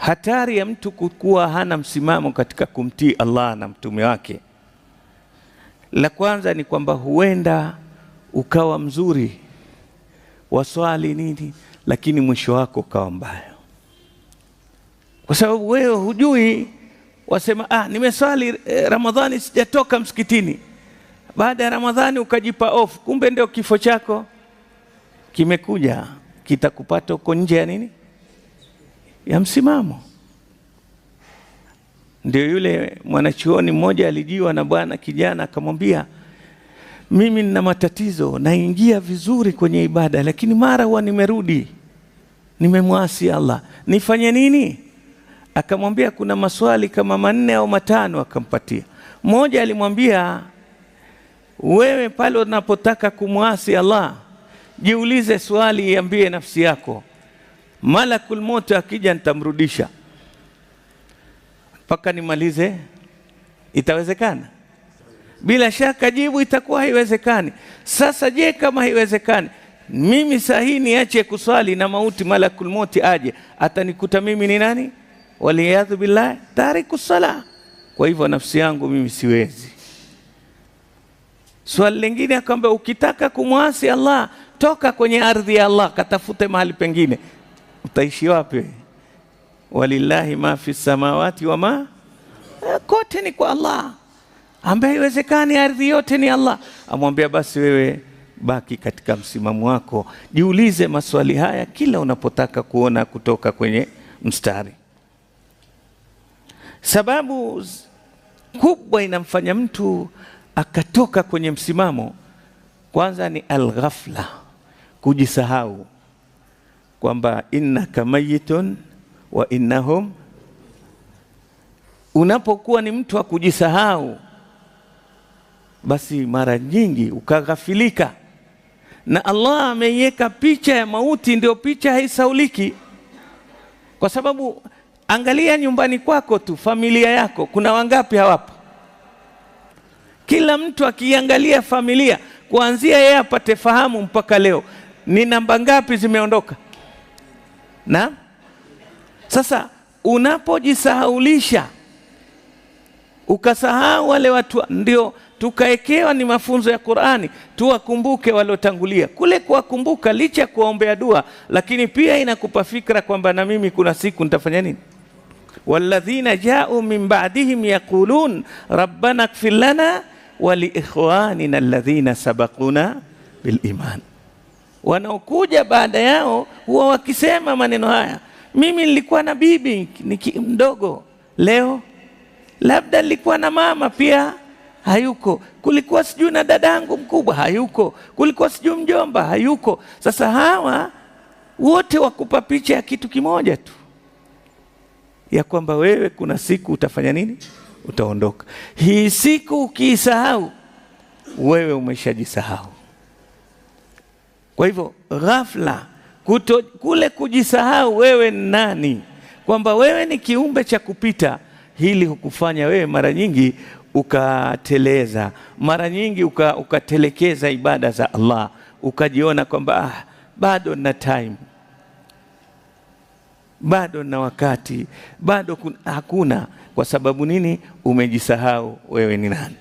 hatari ya mtu kuwa hana msimamo katika kumtii Allah na mtume wake. La kwanza ni kwamba huenda ukawa mzuri, waswali nini, lakini mwisho wako ukawa mbaya, kwa sababu wewe hujui. Wasema nimeswali Ramadhani sijatoka msikitini, baada ya Ramadhani ukajipa off, kumbe ndio kifo chako kimekuja, kitakupata uko nje ya nini, ya msimamo. Ndio yule mwanachuoni mmoja alijiwa na bwana kijana, akamwambia, mimi nina matatizo, naingia vizuri kwenye ibada, lakini mara huwa nimerudi, nimemwasi Allah, nifanye nini? Akamwambia kuna maswali kama 4 au 5, akampatia. Mmoja alimwambia, wewe pale unapotaka kumwasi Allah, jiulize swali, iambie nafsi yako, malakul maut akija nitamrudisha mpaka nimalize, itawezekana? Bila shaka jibu itakuwa haiwezekani. Sasa je, kama haiwezekani, mimi sahihi niache kuswali na mauti malakul maut aje, atanikuta mimi ni nani? Waliyadhu billah, tariku sala. Kwa hivyo nafsi yangu mimi siwezi. Swali lingine akamwambia, ukitaka kumwasi Allah, toka kwenye ardhi ya Allah, katafute mahali pengine. Utaishi wapi? Walillahi ma fi samawati wa ma, kote ni kwa Allah, ambaye haiwezekani, ardhi yote ni Allah. Amwambia basi wewe baki katika msimamo wako, jiulize maswali haya kila unapotaka kuona kutoka kwenye mstari. Sababu kubwa inamfanya mtu akatoka kwenye msimamo, kwanza ni al-ghafla, kujisahau kwamba innaka mayitun wa innahum. Unapokuwa ni mtu wa kujisahau, basi mara nyingi ukaghafilika, na Allah ameiweka picha ya mauti, ndio picha haisauliki. Kwa sababu angalia nyumbani kwako tu, familia yako, kuna wangapi hawapo? Kila mtu akiangalia familia, kuanzia yeye apate fahamu mpaka leo, ni namba ngapi zimeondoka? Na sasa unapojisahaulisha, ukasahau wale watu, ndio tukaekewa ni mafunzo ya Qur'ani, tuwakumbuke waliotangulia. Kule kuwakumbuka, licha kuombea dua, lakini pia inakupa fikra kwamba na mimi kuna siku nitafanya nini. Walladhina ja'u min ba'dihim yaqulun rabbana ighfir lana wa li ikhwanina alladhina sabaquna bil iman. Wanaokuja baada yao huwa wakisema maneno haya, mimi nilikuwa na bibi mdogo, leo labda nilikuwa na mama pia hayuko, kulikuwa sijui na dadangu mkubwa hayuko, kulikuwa sijui mjomba hayuko. Sasa hawa wote wakupa picha ya kitu kimoja tu, ya kwamba wewe kuna siku utafanya nini, utaondoka. Hii siku ukiisahau, wewe umeshajisahau. Kwa hivyo ghafla, kule kujisahau wewe ni nani, kwamba wewe ni kiumbe cha kupita, hili hukufanya wewe mara nyingi ukateleza, mara nyingi ukatelekeza ibada za Allah, ukajiona kwamba bado na time, bado na wakati, bado hakuna. Kwa sababu nini? Umejisahau wewe ni nani.